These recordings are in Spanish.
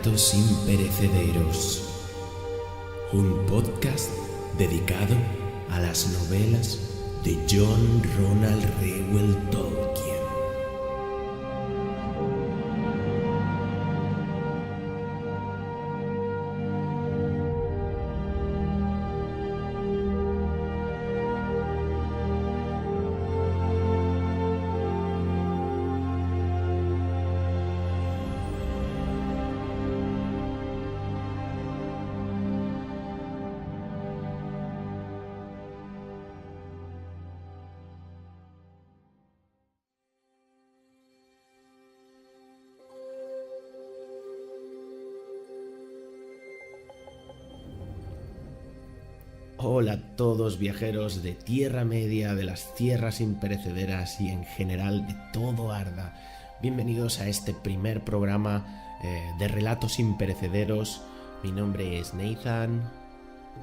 Relatos Imperecederos, un podcast dedicado a las novelas de John Ronald Reuel Tolkien. Hola a todos viajeros de Tierra Media, de las tierras imperecederas y en general de todo Arda. Bienvenidos a este primer programa de Relatos Imperecederos. Mi nombre es Nathan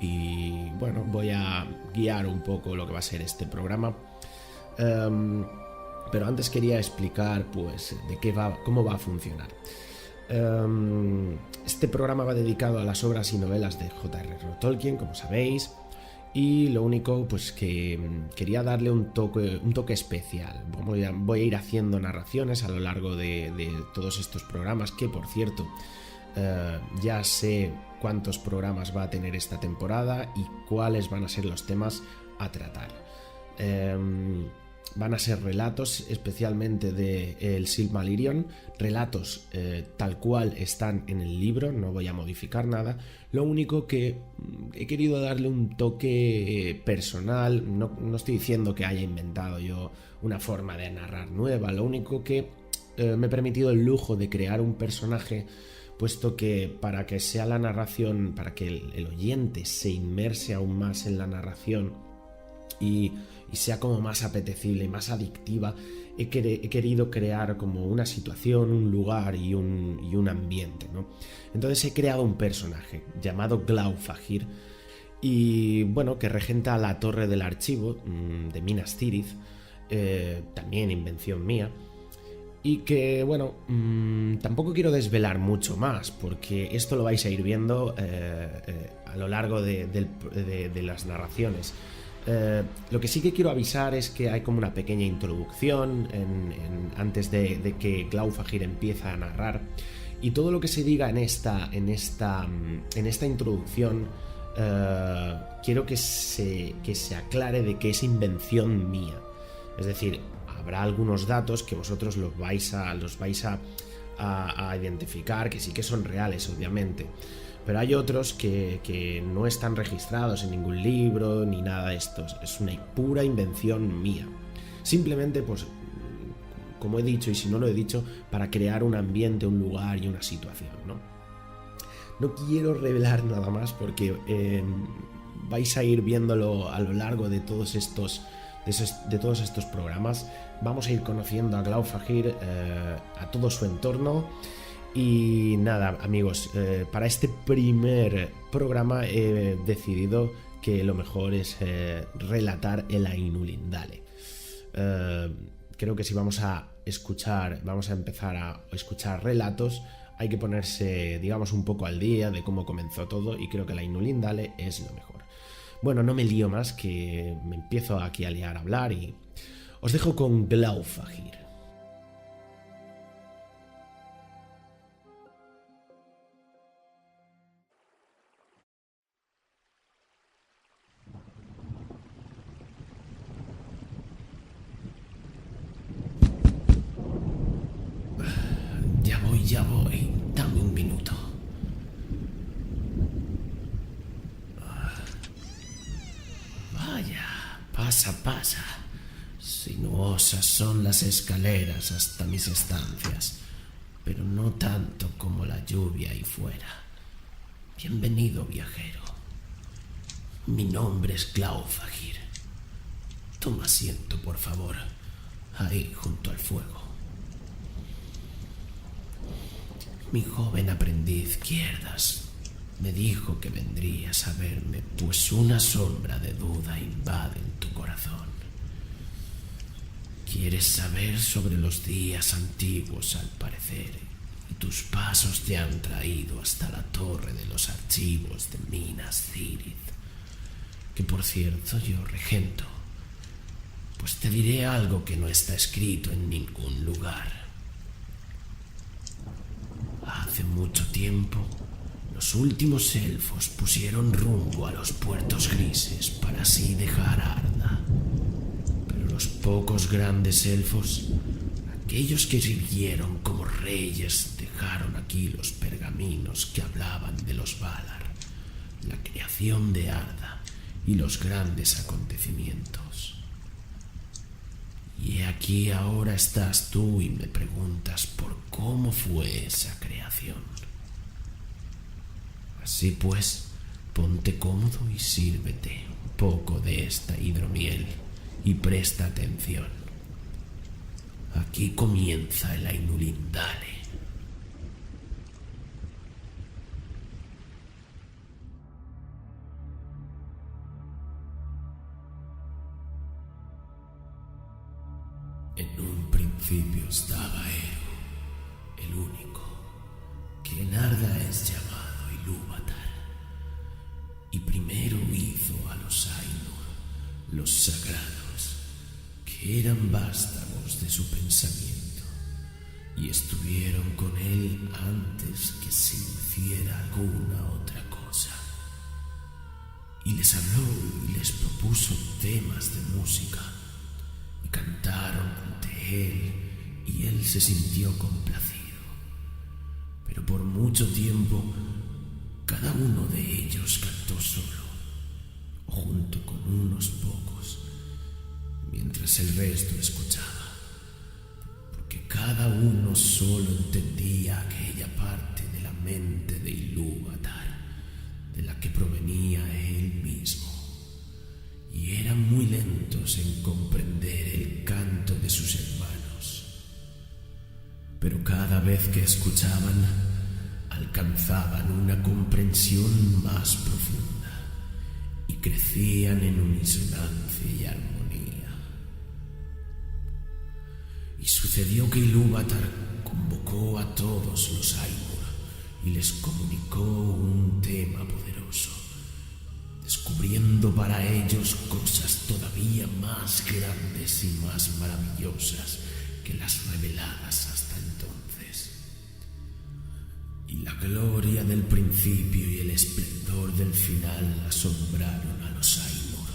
y bueno, voy a guiar un poco lo que va a ser este programa. Pero antes quería explicar pues cómo va a funcionar. Este programa va dedicado a las obras y novelas de J.R.R. Tolkien, como sabéis. Y lo único, pues que quería darle un toque especial. Voy a ir haciendo narraciones a lo largo de todos estos programas, que por cierto, ya sé cuántos programas va a tener esta temporada y cuáles van a ser los temas a tratar. Van a ser relatos especialmente de El Silmarillion, relatos tal cual están en el libro, no voy a modificar nada. Lo único que he querido darle un toque personal, no estoy diciendo que haya inventado yo una forma de narrar nueva, lo único que me he permitido el lujo de crear un personaje, puesto que para que sea la narración, para que el oyente se inmerse aún más en la narración y sea como más apetecible y más adictiva, he querido crear como una situación, un lugar y un ambiente, ¿no? Entonces he creado un personaje llamado Glaufagir y bueno, que regenta la torre del archivo de Minas Tirith, también invención mía. Y que, bueno, tampoco quiero desvelar mucho más, porque esto lo vais a ir viendo a lo largo de las narraciones. Lo que sí que quiero avisar es que hay como una pequeña introducción antes de que Glaufagir empiece a narrar, y todo lo que se diga en esta introducción quiero que se aclare de que es invención mía. Es decir, habrá algunos datos que vosotros los vais a identificar, que sí que son reales, obviamente. Pero hay otros que no están registrados en ningún libro ni nada de esto. Es una pura invención mía. Simplemente, pues, como he dicho, y si no lo he dicho, para crear un ambiente, un lugar y una situación, ¿no? No quiero revelar nada más porque vais a ir viéndolo a lo largo de todos estos programas. Vamos a ir conociendo a Glaufagir, a todo su entorno. Y nada, amigos, para este primer programa he decidido que lo mejor es relatar el Ainulindale. Creo que si vamos a empezar a escuchar relatos, hay que ponerse, digamos, un poco al día de cómo comenzó todo, y creo que el Ainulindale es lo mejor. Bueno, no me lío más, que me empiezo aquí a liar a hablar, y os dejo con Glaufagir. Ya voy, dame un minuto. Vaya, pasa. Sinuosas son las escaleras hasta mis estancias, pero no tanto como la lluvia ahí fuera. Bienvenido, viajero. Mi nombre es Glaufagir. Toma asiento, por favor, ahí junto al fuego. Mi joven aprendiz Cierdas me dijo que vendrías a verme, pues una sombra de duda invade en tu corazón. ¿Quieres saber sobre los días antiguos, al parecer, Tus pasos te han traído hasta la torre de los archivos de Minas Tirith, que por cierto yo regento, pues te diré algo que no está escrito en ningún lugar. Hace mucho tiempo, los últimos elfos pusieron rumbo a los puertos grises para así dejar Arda. Pero los pocos grandes elfos, aquellos que sirvieron como reyes, dejaron aquí los pergaminos que hablaban de los Valar, la creación de Arda y los grandes acontecimientos. Y aquí ahora estás tú y me preguntas por cómo fue esa creación. Así pues, ponte cómodo y sírvete un poco de esta hidromiel y presta atención. Aquí comienza el Ainulindale. En un principio estaba Eru, el único, que en Arda es llamado Ilúvatar, y primero hizo a los Ainur, los sagrados, que eran vástagos de su pensamiento, y estuvieron con él antes que se hiciera alguna otra cosa. Y les habló y les propuso temas de música, y cantaron ante él, y él se sintió complacido. Pero por mucho tiempo, cada uno de ellos cantó solo, o junto con unos pocos, mientras el resto escuchaba, porque cada uno solo entendía aquella parte de la mente de Ilúvatar, de la que provenía él mismo, y eran muy lentos en comprender el canto de sus hermanos. Pero cada vez que escuchaban, alcanzaban una comprensión más profunda y crecían en unisonancia y armonía. Y sucedió que Ilúvatar convocó a todos los Ainur y les comunicó un tema poderoso, descubriendo para ellos cosas todavía más grandes y más maravillosas que las reveladas hasta entonces. Y la gloria del principio y el esplendor del final asombraron a los Ainur,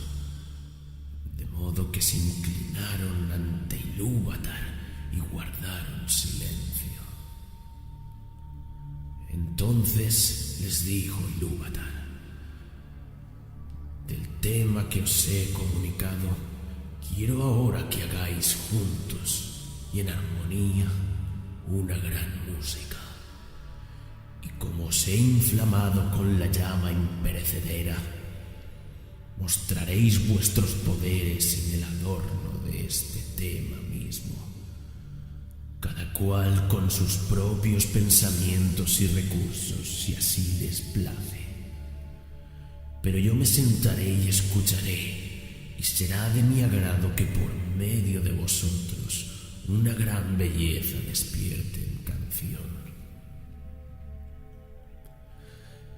de modo que se inclinaron ante Ilúvatar y guardaron silencio. Entonces les dijo Ilúvatar: del tema que os he comunicado, quiero ahora que hagáis juntos y en armonía una gran música. Y como os he inflamado con la llama imperecedera, mostraréis vuestros poderes en el adorno de este tema mismo, cada cual con sus propios pensamientos y recursos, si así les place. Pero yo me sentaré y escucharé, y será de mi agrado que por medio de vosotros una gran belleza despierte en canción.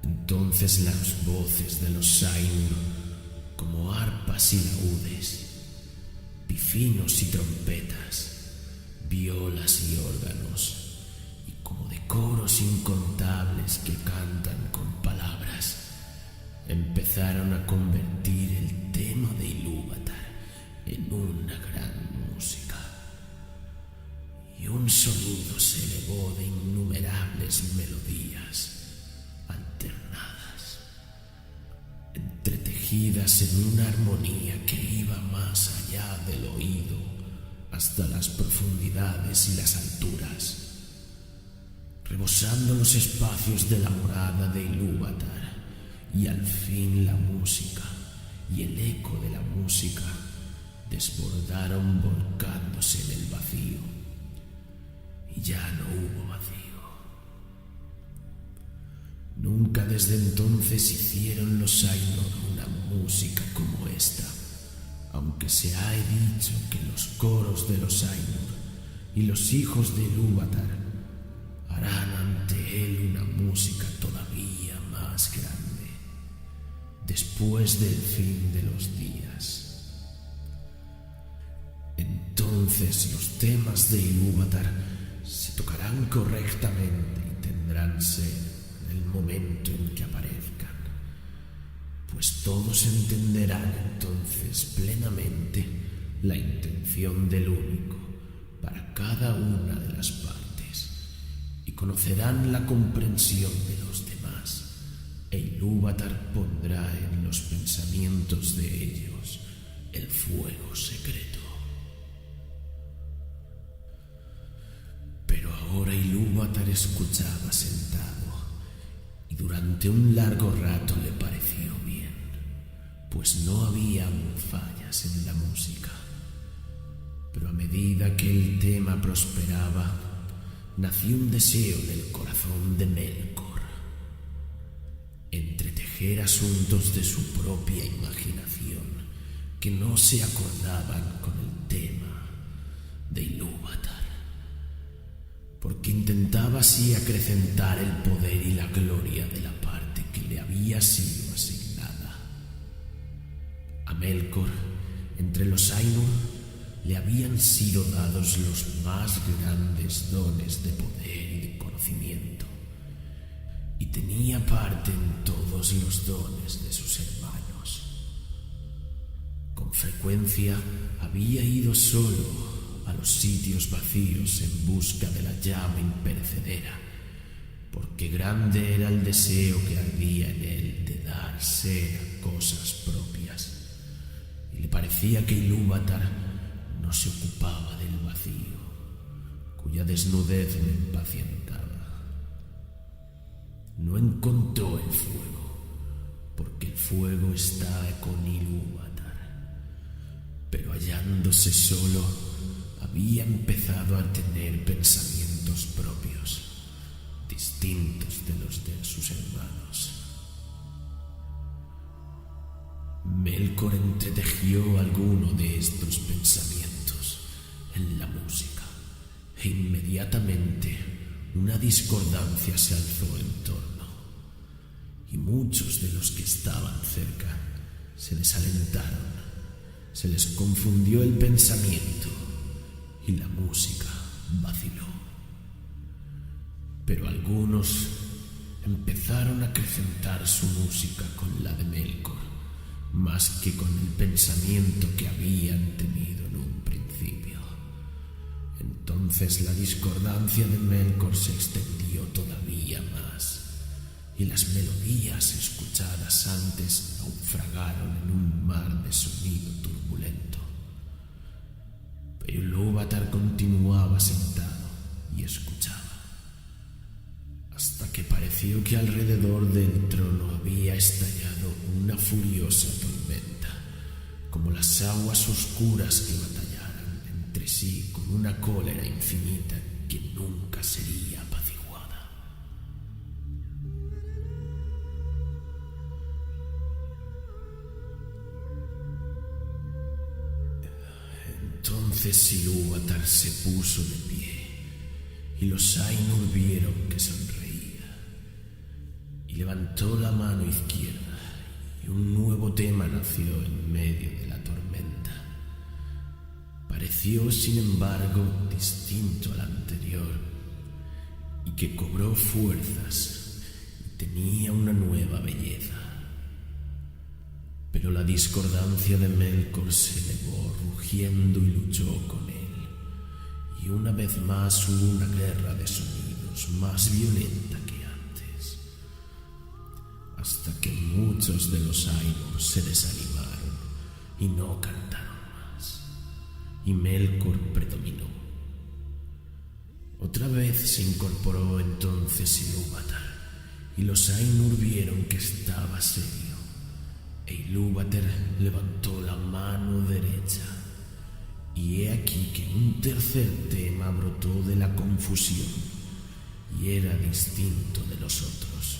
Entonces las voces de los Ainur, como arpas y laúdes, pifinos y trompetas, violas y órganos, y como de coros incontables que cantan con palabras, empezaron a convertir el tema de Ilúvatar en una gran música. Y un sonido se elevó de innumerables melodías alternadas, entretejidas en una armonía que iba más allá del oído hasta las profundidades y las alturas, rebosando los espacios de la morada de Ilúvatar. Y al fin la música y el eco de la música desbordaron volcándose en el vacío, y ya no hubo vacío. Nunca desde entonces hicieron los Ainur una música como esta, aunque se ha dicho que los coros de los Ainur y los hijos de Ilúvatar harán ante él una música todavía más grande, después del fin de los días. Entonces los temas de Ilúvatar se tocarán correctamente y tendrán ser en el momento en que aparezcan, pues todos entenderán entonces plenamente la intención del único para cada una de las partes y conocerán la comprensión de los demás, e Ilúvatar pondrá en los pensamientos de ellos el fuego secreto. Pero ahora Ilúvatar escuchaba sentado, y durante un largo rato le pareció bien, pues no había aún fallas en la música. Pero a medida que el tema prosperaba, nació un deseo en el corazón de Melkor: entretejer asuntos de su propia imaginación que no se acordaban con el tema de Ilúvatar, porque intentaba así acrecentar el poder y la gloria de la parte que le había sido asignada. A Melkor, entre los Ainur, le habían sido dados los más grandes dones de poder y de conocimiento, y tenía parte en todos los dones de sus hermanos. Con frecuencia había ido solo a los sitios vacíos en busca de la llama imperecedera, porque grande era el deseo que ardía en él de dar ser a cosas propias, y le parecía que Ilúvatar no se ocupaba del vacío, cuya desnudez le impacientaba. No encontró el fuego, porque el fuego está con Ilúvatar, pero hallándose solo, había empezado a tener pensamientos propios, distintos de los de sus hermanos. Melkor entretejió alguno de estos pensamientos en la música, e inmediatamente una discordancia se alzó en torno, y muchos de los que estaban cerca se desalentaron, se les confundió el pensamiento y la música vaciló. Pero algunos empezaron a acrecentar su música con la de Melkor, más que con el pensamiento que habían tenido en un principio. Entonces la discordancia de Melkor se extendió todavía más, y las melodías escuchadas antes naufragaron en un mar de sonido turbulento. Pero Ilúvatar continuaba sentado y escuchaba, hasta que pareció que alrededor del trono había estallado una furiosa tormenta, como las aguas oscuras que batallaran entre sí con una cólera infinita que nunca sería apaciguada. Entonces Ilúvatar se puso de pie, y los Ainur vieron que sonreía, y levantó la mano izquierda, y un nuevo tema nació en medio de la tormenta. Pareció, sin embargo, distinto al anterior, y que cobró fuerzas y tenía una nueva belleza. Pero la discordancia de Melkor se elevó rugiendo y luchó con él, y una vez más hubo una guerra de sonidos más violenta que antes, hasta que muchos de los Ainur se desanimaron y no cantaron más, y Melkor predominó. Otra vez se incorporó entonces Ilúvatar, y los Ainur vieron que estaba serio, e Ilúvatar levantó la mano derecha, y he aquí que un tercer tema brotó de la confusión, y era distinto de los otros,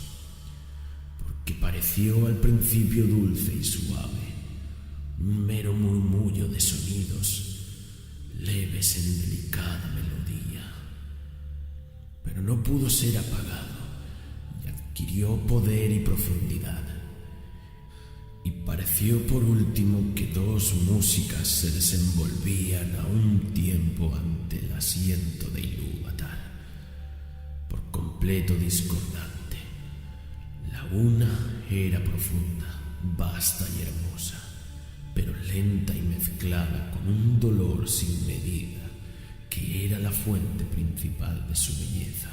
porque pareció al principio dulce y suave, un mero murmullo de sonidos leves en delicada melodía. Pero pero no pudo ser apagado y adquirió poder y profundidad. Y pareció por último que dos músicas se desenvolvían a un tiempo ante el asiento de Ilúvatar, por completo discordante. La una era profunda, vasta y hermosa, pero lenta y mezclada con un dolor sin medida, que era la fuente principal de su belleza.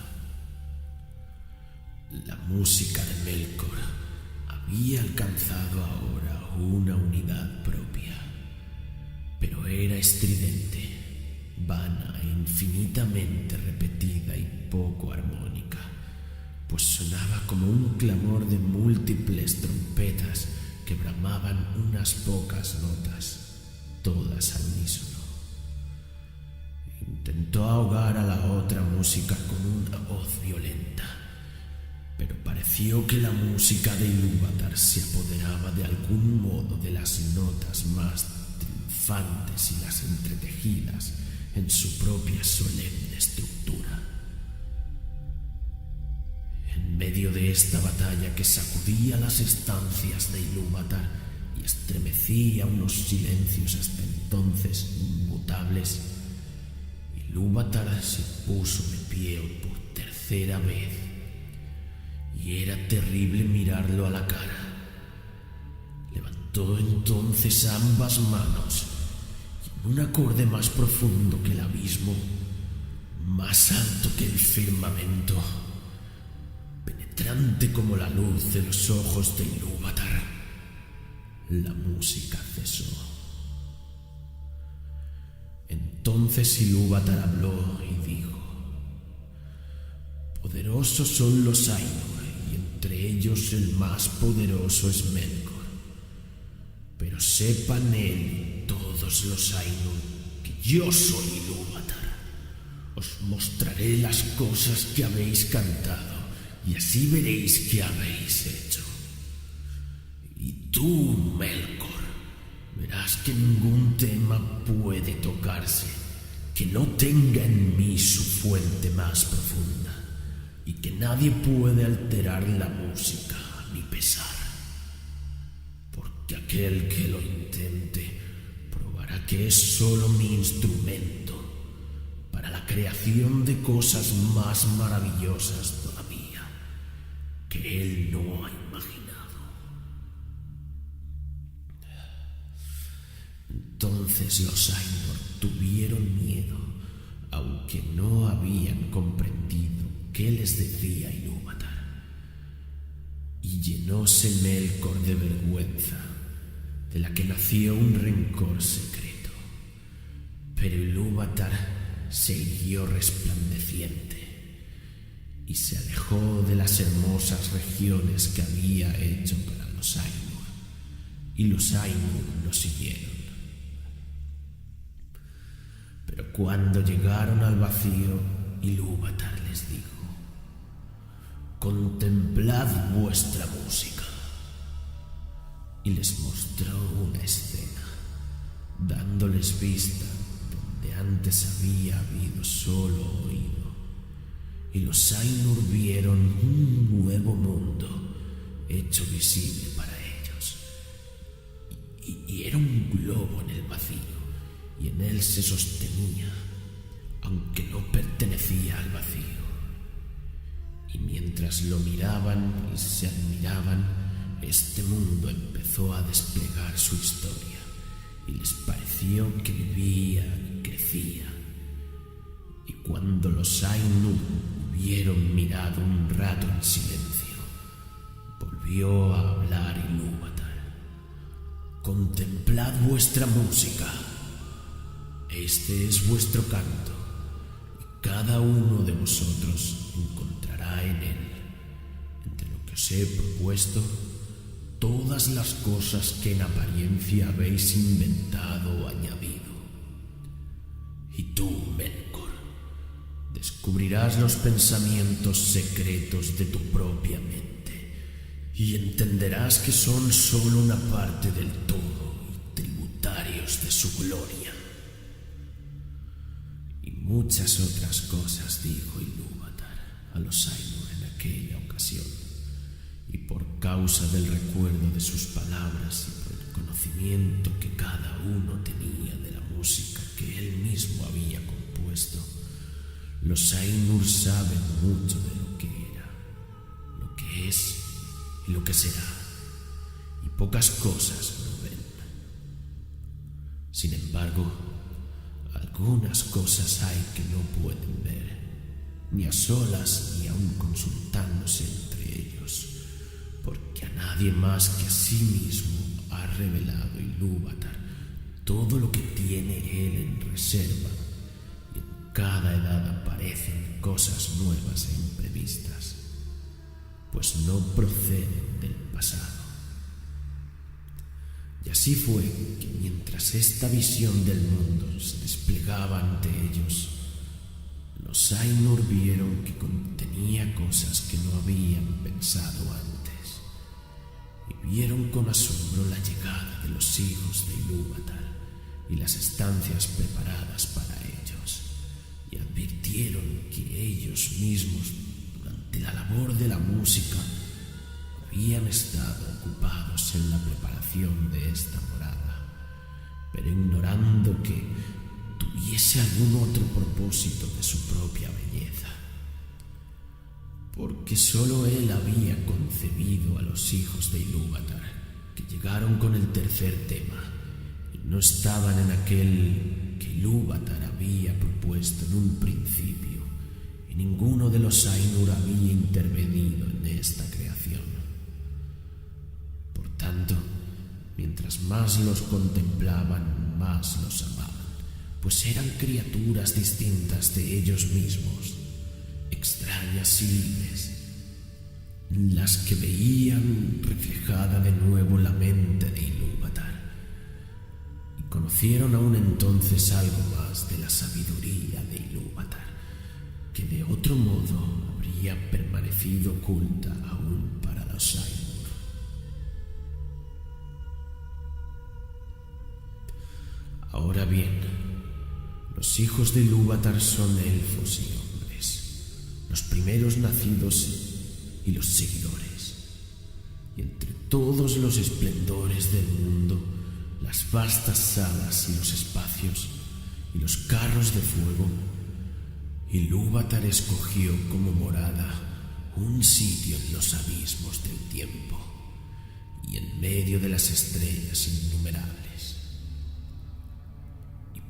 La música de Melkor había alcanzado ahora una unidad propia, pero era estridente, vana e infinitamente repetida y poco armónica, pues sonaba como un clamor de múltiples trompetas que bramaban unas pocas notas, todas al unísono. Intentó ahogar a la otra música con una voz violenta, pero pareció que la música de Ilúvatar se apoderaba de algún modo de las notas más triunfantes y las entretejidas en su propia solemne estructura. En medio de esta batalla que sacudía las estancias de Ilúvatar y estremecía unos silencios hasta entonces inmutables, Ilúvatar se puso de pie por tercera vez. Y era terrible mirarlo a la cara. Levantó entonces ambas manos y en un acorde más profundo que el abismo, más alto que el firmamento, penetrante como la luz de los ojos de Ilúvatar, la música cesó. Entonces Ilúvatar habló y dijo: poderosos son los Ainur, y entre ellos el más poderoso es Melkor. Pero sepan él y todos los Ainur que yo soy Ilúvatar. Os mostraré las cosas que habéis cantado, y así veréis qué habéis hecho. Y tú, Melkor, verás que ningún tema puede tocarse que no tenga en mí su fuente más profunda, y que nadie puede alterar la música a mi pesar, porque aquel que lo intente probará que es solo mi instrumento para la creación de cosas más maravillosas todavía que él no ha imaginado. Entonces los Ainur tuvieron miedo, aunque no habían comprendido qué les decía Ilúvatar. Y llenóse Melkor de vergüenza, de la que nació un rencor secreto. Pero Ilúvatar se irguió resplandeciente y se alejó de las hermosas regiones que había hecho para los Ainur, y los Ainur lo siguieron. Pero cuando llegaron al vacío, Ilúvatar les dijo: contemplad vuestra música. Y les mostró una escena, dándoles vista donde antes había habido solo oído. Y los Ainur vieron un nuevo mundo hecho visible para ellos. Y era un globo en el vacío, y en él se sostenía, aunque no pertenecía al vacío. Y mientras lo miraban y se admiraban, este mundo empezó a desplegar su historia, y les pareció que vivía y crecía. Y cuando los Ainur hubieron mirado un rato en silencio, volvió a hablar Ilúvatar: contemplad vuestra música. Este es vuestro canto, y cada uno de vosotros encontrará en él, entre lo que os he propuesto, todas las cosas que en apariencia habéis inventado o añadido. Y tú, Melkor, descubrirás los pensamientos secretos de tu propia mente, y entenderás que son solo una parte del todo y tributarios de su gloria. Y muchas otras cosas dijo Ilúvatar. a los Ainur en aquella ocasión, y por causa del recuerdo de sus palabras y por el conocimiento que cada uno tenía de la música que él mismo había compuesto, los Ainur saben mucho de lo que era, lo que es y lo que será, y pocas cosas no ven. Sin embargo, algunas cosas hay que no pueden ver, ni a solas ni aun consultándose entre ellos, porque a nadie más que a sí mismo ha revelado Ilúvatar todo lo que tiene él en reserva, y en cada edad aparecen cosas nuevas e imprevistas, pues no proceden del pasado. Y así fue que mientras esta visión del mundo se desplegaba ante ellos, los Ainur vieron que contenía cosas que no habían pensado antes, y vieron con asombro la llegada de los hijos de Ilúvatar y las estancias preparadas para ellos, y advirtieron que ellos mismos, durante la labor de la música, habían estado ocupados en la preparación de esta morada, pero ignorando que tuviese algún otro propósito de su propia belleza, porque sólo él había concebido a los hijos de Ilúvatar, que llegaron con el tercer tema, y no estaban en aquel que Ilúvatar había propuesto en un principio, y ninguno de los Ainur había intervenido en esta creación. Por tanto, mientras más los contemplaban, más los amaban, pues eran criaturas distintas de ellos mismos, extrañas y libres, las que veían reflejada de nuevo la mente de Ilúvatar, y conocieron aún entonces algo más de la sabiduría de Ilúvatar, que de otro modo habría permanecido oculta aún para los Ainur. Ahora bien, los hijos de Ilúvatar son elfos y hombres, los primeros nacidos y los seguidores. Y entre todos los esplendores del mundo, las vastas salas y los espacios y los carros de fuego, Ilúvatar escogió como morada un sitio en los abismos del tiempo y en medio de las estrellas innumerables.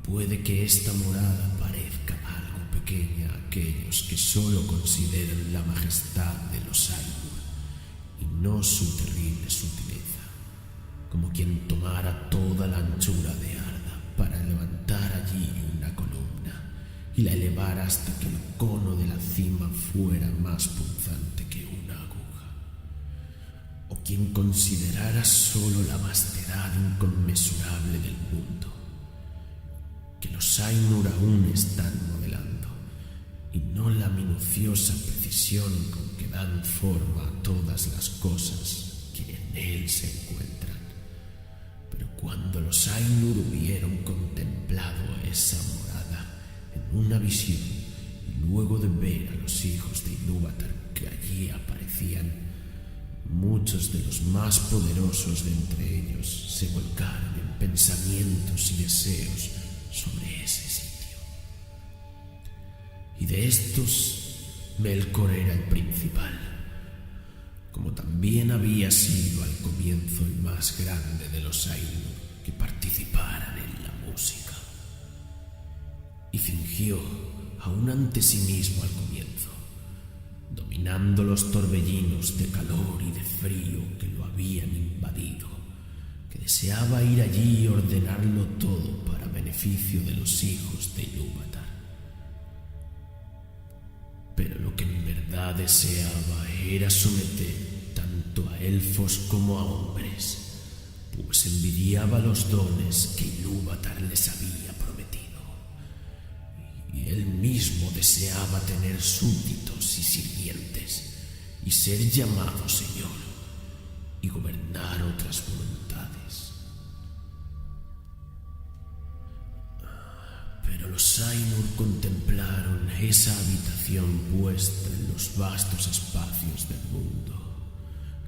Puede que esta morada parezca algo pequeña a aquellos que solo consideran la majestad de los Ainur y no su terrible sutileza, como quien tomara toda la anchura de Arda para levantar allí una columna y la elevara hasta que el cono de la cima fuera más punzante que una aguja, o quien considerara solo la vastedad inconmensurable del mundo, que los Ainur aún están modelando, y no la minuciosa precisión con que dan forma a todas las cosas que en él se encuentran. Pero cuando los Ainur hubieron contemplado esa morada en una visión, y luego de ver a los hijos de Ilúvatar que allí aparecían, muchos de los más poderosos de entre ellos se volcaron en pensamientos y deseos sobre ese sitio. Y de estos, Melkor era el principal, como también había sido al comienzo el más grande de los Ainur que participaran en la música. Y fingió aún ante sí mismo al comienzo, dominando los torbellinos de calor y de frío que lo habían invadido, que deseaba ir allí y ordenarlo todo para beneficio de los hijos de Ilúvatar. Pero lo que en verdad deseaba era someter tanto a elfos como a hombres, pues envidiaba los dones que Ilúvatar les había prometido, y él mismo deseaba tener súbditos y sirvientes, y ser llamado Señor, y gobernar otras voluntades. Pero los Ainur contemplaron esa habitación puesta en los vastos espacios del mundo,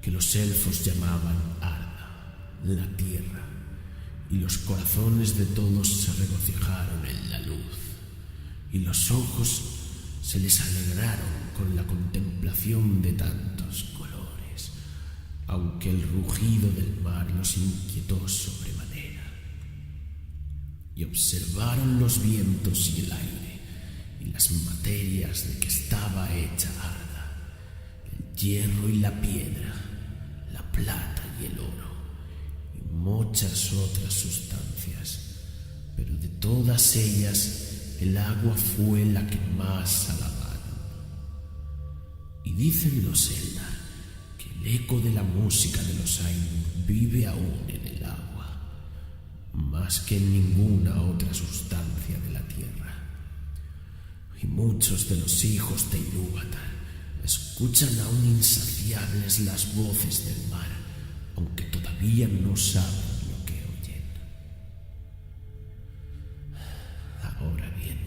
que los elfos llamaban Arda, la tierra, y los corazones de todos se regocijaron en la luz, y los ojos se les alegraron con la contemplación de tantos colores, aunque el rugido del mar los inquietó sobremanera. Y observaron los vientos y el aire, y las materias de que estaba hecha Arda, el hierro y la piedra, la plata y el oro, y muchas otras sustancias, pero de todas ellas el agua fue la que más alabaron. Y dicen los Eldar que el eco de la música de los Ainur vive aún en el agua, más que en ninguna otra sustancia de la tierra. Y muchos de los hijos de Ilúvatar escuchan aún insaciables las voces del mar, aunque todavía no saben lo que oyen. Ahora bien,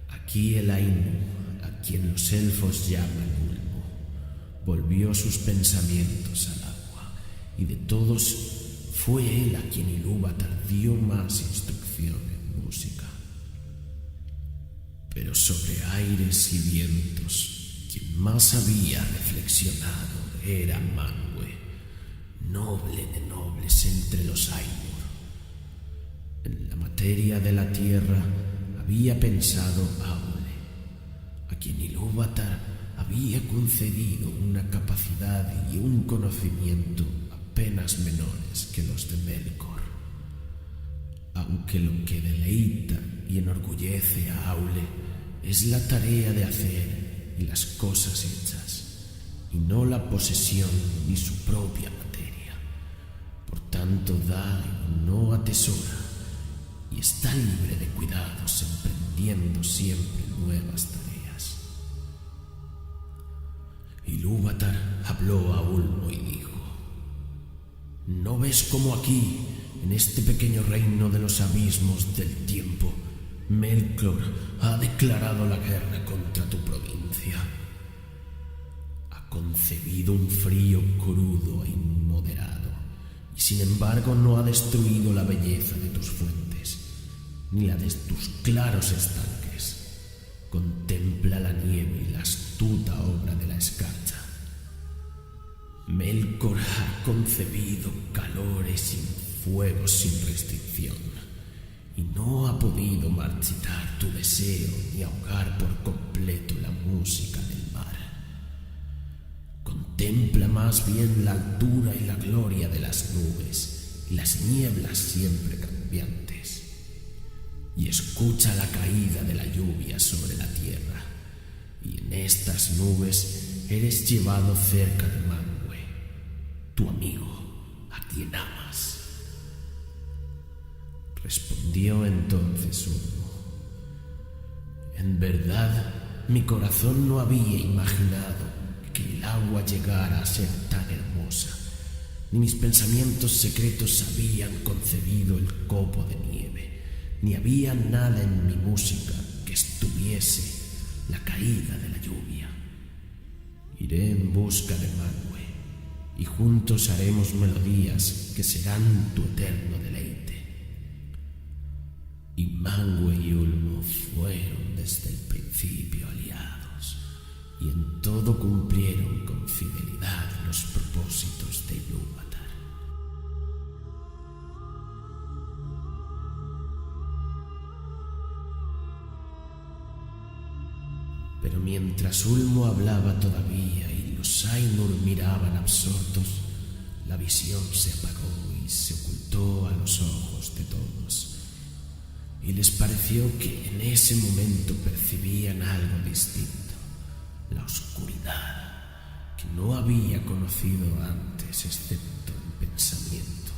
aquí el Ainur, a quien los elfos llaman Ulmo, volvió sus pensamientos al agua, y de todos fue él a quien Ilúvatar dio más instrucción en música. Pero sobre aires y vientos, quien más había reflexionado era Manwë, noble de nobles entre los Ainur. En la materia de la tierra había pensado Aule, a quien Ilúvatar había concedido una capacidad y un conocimiento apenas menores que los de Melkor. Aunque lo que deleita y enorgullece a Aule es la tarea de hacer y las cosas hechas, y no la posesión ni su propia materia. Por tanto, da y no atesora, y está libre de cuidados, emprendiendo siempre nuevas tareas. Ilúvatar habló a Ulmo y dijo: ¿no ves cómo aquí, en este pequeño reino de los abismos del tiempo, Melkor ha declarado la guerra contra tu provincia? Ha concebido un frío crudo e inmoderado, y sin embargo no ha destruido la belleza de tus fuentes, ni la de tus claros estanques. Contempla la nieve y la astuta obra de la escarcha. Melkor ha concebido calores y fuegos sin restricción, y no ha podido marchitar tu deseo ni ahogar por completo la música del mar. Contempla más bien la altura y la gloria de las nubes y las nieblas siempre cambiantes, y escucha la caída de la lluvia sobre la tierra, y en estas nubes eres llevado cerca de Manwë, tu amigo, a quien amas. Respondió entonces Ulmo: en verdad, mi corazón no había imaginado que el agua llegara a ser tan hermosa, ni mis pensamientos secretos habían concebido el copo de nieve, ni había nada en mi música que estuviese la caída de la lluvia. Iré en busca de Manwë, y juntos haremos melodías que serán tu eterno deleite. Y Manwë y Ulmo fueron desde el principio aliados, y en todo cumplieron con fidelidad los propósitos de Ilúvatar. Pero mientras Ulmo hablaba todavía y los Ainur miraban absortos, la visión se apagó y se ocultó a los ojos de todos, y les pareció que en ese momento percibían algo distinto: la oscuridad que no había conocido antes excepto en pensamiento.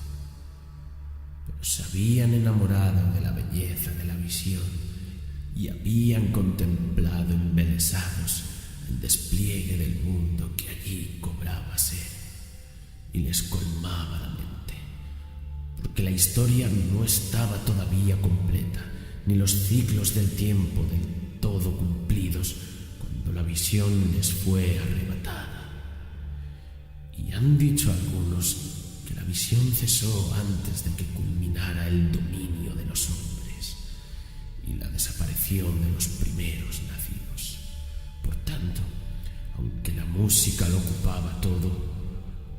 Pero se habían enamorado de la belleza de la visión y habían contemplado embelesados el despliegue del mundo que allí cobraba ser, y les colmaba la mente, porque la historia no estaba todavía completa, ni los ciclos del tiempo del todo cumplidos cuando la visión les fue arrebatada. Y han dicho algunos que la visión cesó antes de que culminara el dominio de los hombres y la desaparición de los primeros nacidos. Por tanto, aunque la música lo ocupaba todo,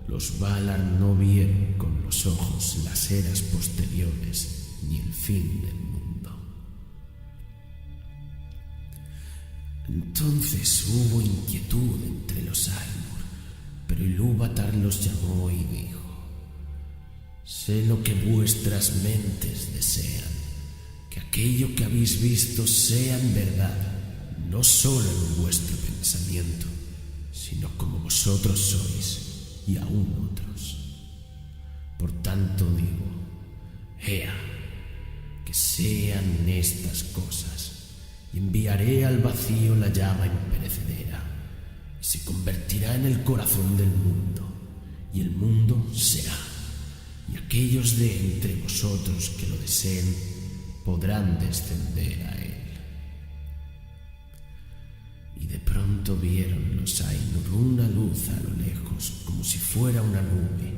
los Valar no vieron con los ojos las eras posteriores ni el fin del mundo. Entonces hubo inquietud entre los Ainur, pero Ilúvatar los llamó y dijo: sé lo que vuestras mentes desean, que aquello que habéis visto sea en verdad, no solo en vuestro pensamiento, sino como vosotros sois y aún otros. Por tanto digo, ea, que sean estas cosas, y enviaré al vacío la llama imperecedera, y se convertirá en el corazón del mundo, y el mundo será, y aquellos de entre vosotros que lo deseen podrán descender a él. Y de pronto vieron los Ainur una luz a lo lejos, como si fuera una nube,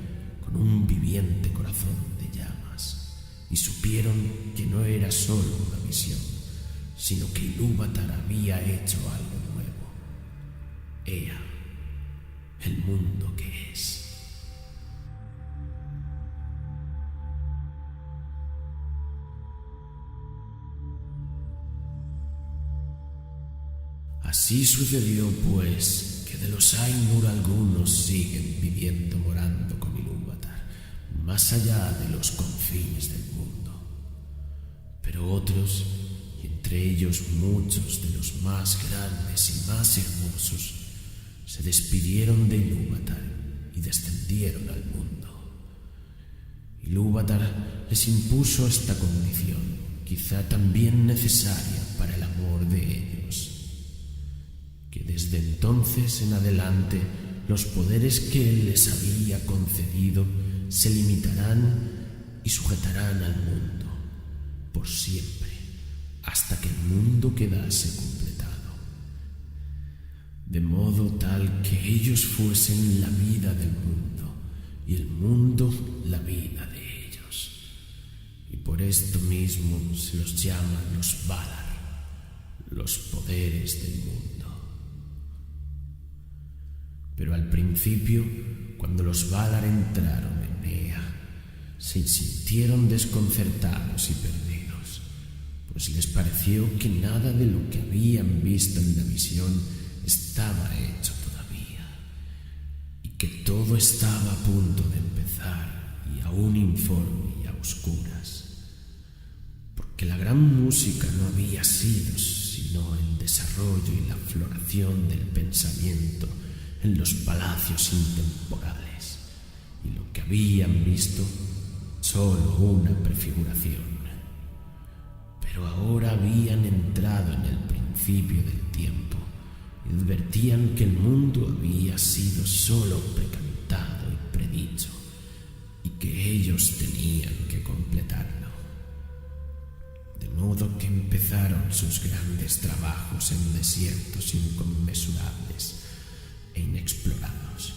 con un viviente corazón de llamas, y supieron que no era solo una visión, sino que Ilúvatar había hecho algo nuevo. Ea, el mundo que es. Así sucedió, pues, que de los Ainur algunos siguen viviendo morando con Ilúvatar, más allá de los confines del mundo. Pero otros, y entre ellos muchos de los más grandes y más hermosos, se despidieron de Ilúvatar y descendieron al mundo. Ilúvatar les impuso esta condición, quizá también necesaria para el amor de ellos: que desde entonces en adelante los poderes que él les había concedido se limitarán y sujetarán al mundo por siempre, hasta que el mundo quedase completado, de modo tal que ellos fuesen la vida del mundo y el mundo la vida de ellos. Y por esto mismo se los llama los Valar, los poderes del mundo. Pero al principio, cuando los Valar entraron en Ea, se sintieron desconcertados y perdidos, pues les pareció que nada de lo que habían visto en la visión estaba hecho todavía, y que todo estaba a punto de empezar y aún informe y a oscuras, porque la gran música no había sido sino el desarrollo y la floración del pensamiento en los palacios intemporales, y lo que habían visto solo una prefiguración. Pero ahora habían entrado en el principio del tiempo y advertían que el mundo había sido solo precantado y predicho, y que ellos tenían que completarlo. De modo que empezaron sus grandes trabajos en desiertos inconmensurables e inexplorados,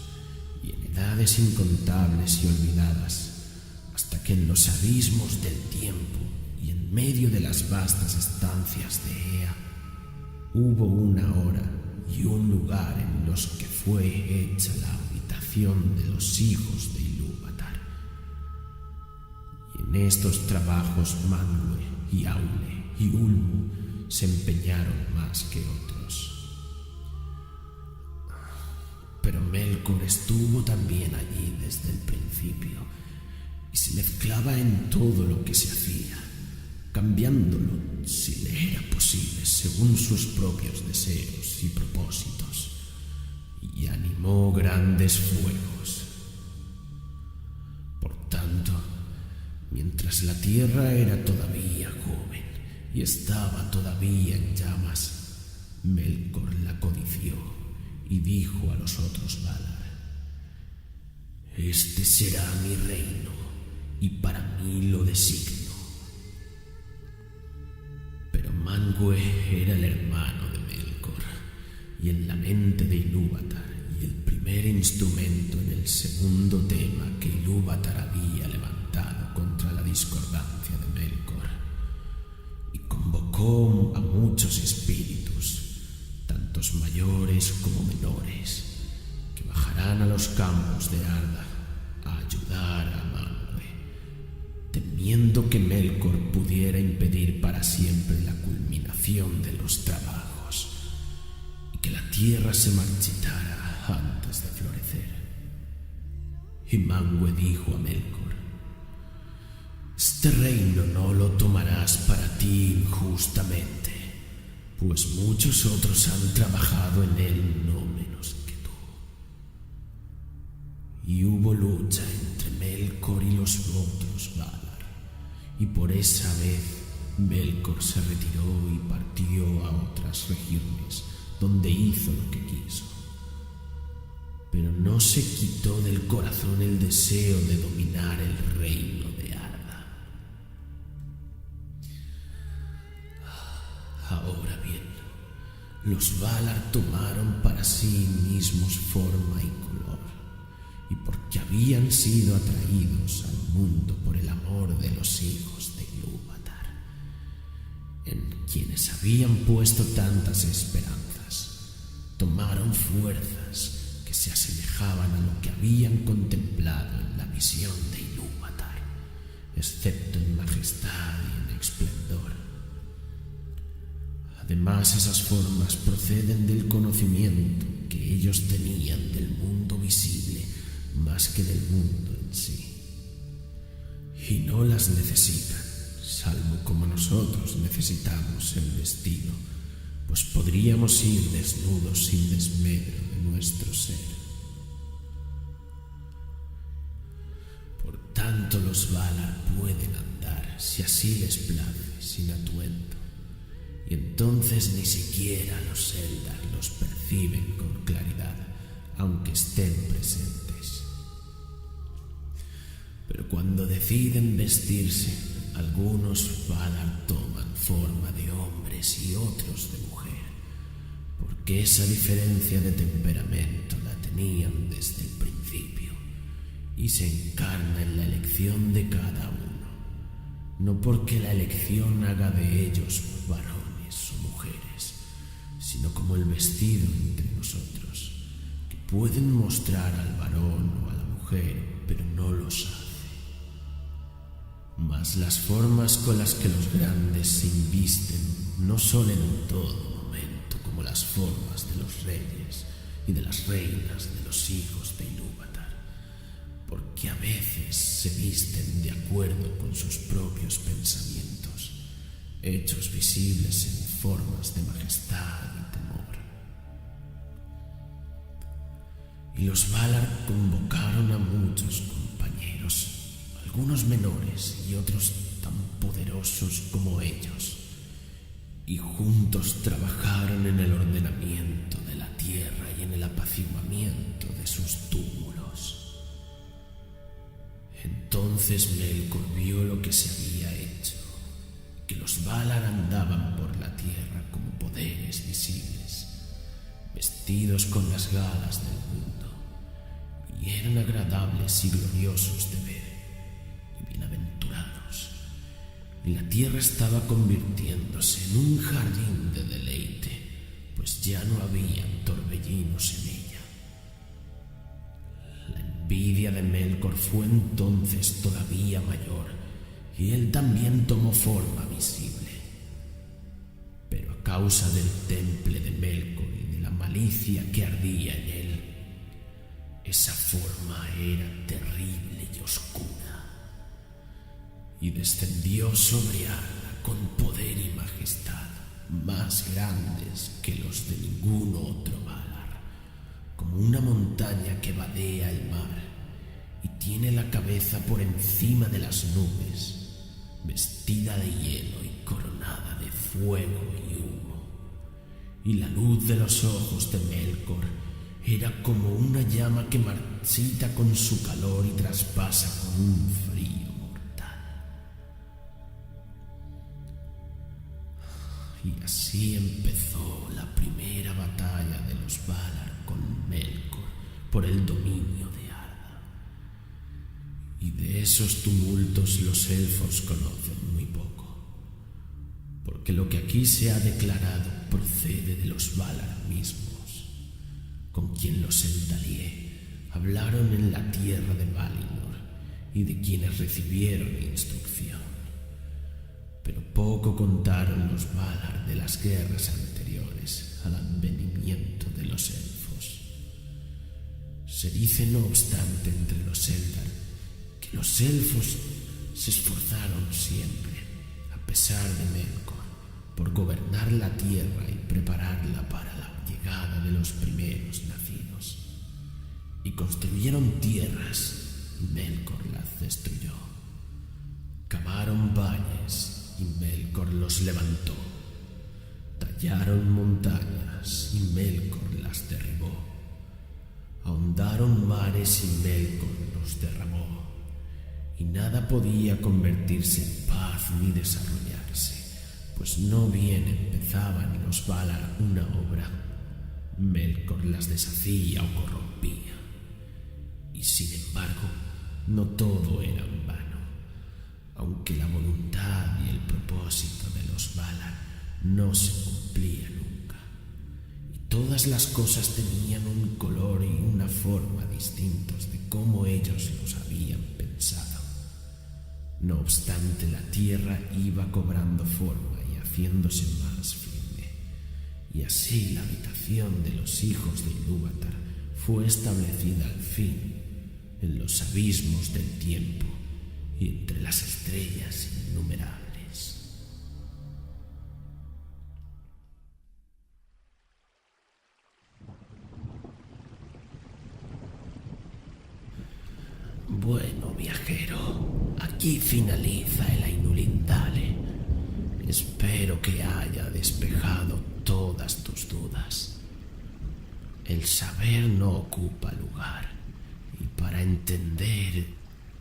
y en edades incontables y olvidadas, hasta que en los abismos del tiempo y en medio de las vastas estancias de Ea hubo una hora y un lugar en los que fue hecha la habitación de los hijos de Ilúvatar. Y en estos trabajos Manwë y Aule y Ulmo se empeñaron más que otros. Pero Melkor estuvo también allí desde el principio y se mezclaba en todo lo que se hacía, cambiándolo, si le era posible, según sus propios deseos y propósitos, y animó grandes fuegos. Por tanto, mientras la tierra era todavía joven y estaba todavía en llamas, Melkor la codició y dijo a los otros Valar: este será mi reino, y para mí lo designo. Pero Manwë era el hermano de Melkor, y en la mente de Ilúvatar, y el primer instrumento en el segundo tema que Ilúvatar había levantado contra la discordancia de Melkor, y convocó a muchos espíritus, tantos mayores como menores, que bajarán a los campos de Arda a ayudar a Manwë, temiendo que Melkor pudiera impedir para siempre la culminación de los trabajos y que la tierra se marchitara antes de florecer. Y Manwë dijo a Melkor: «Este reino no lo tomarás para ti injustamente, pues muchos otros han trabajado en él no menos que tú». Y hubo lucha entre Melkor y los otros Valar, y por esa vez Melkor se retiró y partió a otras regiones, donde hizo lo que quiso. Pero no se quitó del corazón el deseo de dominar el reino de Arda. Ahora bien, los Valar tomaron para sí mismos forma y color, y porque habían sido atraídos al mundo por el amor de los hijos de Ilúvatar, en quienes habían puesto tantas esperanzas, tomaron fuerzas que se asemejaban a lo que habían contemplado en la visión de Ilúvatar, excepto en majestad y en esplendor. Además, esas formas proceden del conocimiento que ellos tenían del mundo visible más que del mundo en sí, y no las necesitan, salvo como nosotros necesitamos el vestido, pues podríamos ir desnudos sin desmedro de nuestro ser. Por tanto, los Valar pueden andar, si así les place, sin atuendo, y entonces ni siquiera los Eldar los perciben con claridad, aunque estén presentes. Pero cuando deciden vestirse, algunos Valar toman forma de hombres y otros de mujer, porque esa diferencia de temperamento la tenían desde el principio, y se encarna en la elección de cada uno, no porque la elección haga de ellos varones o mujeres, sino como el vestido entre nosotros, que pueden mostrar al varón o a la mujer, pero no los hace. Mas las formas con las que los grandes se invisten no son en todo momento como las formas de los reyes y de las reinas de los hijos de Ilúvatar, porque a veces se visten de acuerdo con sus propios pensamientos, hechos visibles en formas de majestad y temor. Y los Valar convocaron a muchos compañeros, algunos menores y otros tan poderosos como ellos, y juntos trabajaron en el ordenamiento de la tierra y en el apaciguamiento de sus túmulos. Entonces Melkor vio lo que se había hecho, que los Valar andaban por la tierra como poderes visibles, vestidos con las galas del mundo, y eran agradables y gloriosos de ver, y bienaventurados, y la tierra estaba convirtiéndose en un jardín de deleite, pues ya no habían torbellinos en ella. La envidia de Melkor fue entonces todavía mayor, y él también tomó forma visible. Pero a causa del temple de Melkor y de la malicia que ardía en él, esa forma era terrible y oscura, y descendió sobre Arda con poder y majestad más grandes que los de ningún otro Valar, como una montaña que vadea el mar y tiene la cabeza por encima de las nubes, vestida de hielo y coronada de fuego y humo. Y la luz de los ojos de Melkor era como una llama que marchita con su calor y traspasa con un frío mortal. Y así empezó la primera batalla de los Valar con Melkor por el dominio de Arda. Y de esos tumultos los elfos conocen muy poco, porque lo que aquí se ha declarado procede de los Valar mismos, con quien los Eldalie hablaron en la tierra de Valinor y de quienes recibieron instrucción. Pero poco contaron los Valar de las guerras anteriores al advenimiento de los elfos. Se dice, no obstante, entre los Eldar que los elfos se esforzaron siempre, a pesar de Melkor, por gobernar la tierra y prepararla para la llegada de los primeros nacidos. Y construyeron tierras, y Melkor las destruyó. Cavaron valles, y Melkor los levantó. Tallaron montañas, y Melkor las derribó. Ahondaron mares, y Melkor los derramó. Y nada podía convertirse en paz ni desarrollarse, pues no bien empezaban los Valar una obra, Melkor las deshacía o corrompía. Y sin embargo, no todo era en vano, aunque la voluntad y el propósito de los Valar no se cumplía nunca. Y todas las cosas tenían un color y una forma distintos de cómo ellos los habían pensado. No obstante, la tierra iba cobrando forma y haciéndose más firme. Y así la habitación de los hijos de Ilúvatar fue establecida al fin en los abismos del tiempo y entre las estrellas innumerables. Bueno, viajero, aquí finaliza el Ainulindale. Espero que haya despejado todas tus dudas. El saber no ocupa lugar, y para entender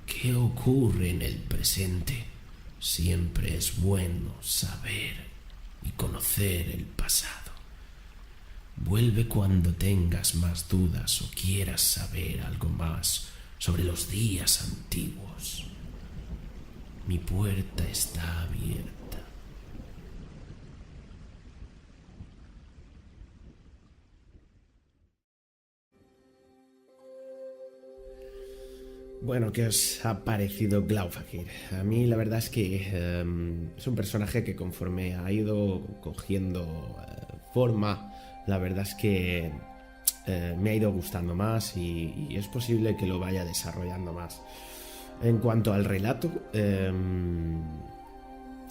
qué ocurre en el presente, siempre es bueno saber y conocer el pasado. Vuelve cuando tengas más dudas o quieras saber algo más sobre los días antiguos. Mi puerta está abierta. Bueno, ¿qué os ha parecido Glaufagir? A mí la verdad es que es un personaje que conforme ha ido cogiendo forma, la verdad es que me ha ido gustando más y es posible que lo vaya desarrollando más. En cuanto al relato,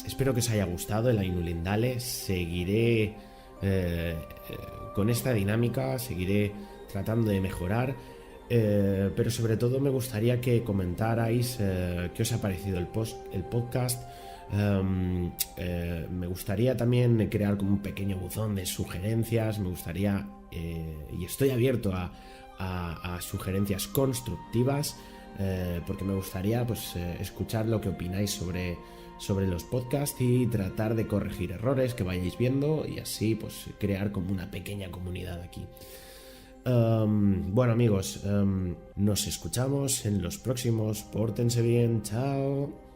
espero que os haya gustado el Ainulindale. Seguiré con esta dinámica, seguiré tratando de mejorar. Pero sobre todo me gustaría que comentarais qué os ha parecido el podcast. Me gustaría también crear como un pequeño buzón de sugerencias. Me gustaría, y estoy abierto a sugerencias constructivas, porque me gustaría pues escuchar lo que opináis sobre los podcasts y tratar de corregir errores que vayáis viendo y así pues crear como una pequeña comunidad aquí. Bueno amigos, nos escuchamos en los próximos. Pórtense bien, chao.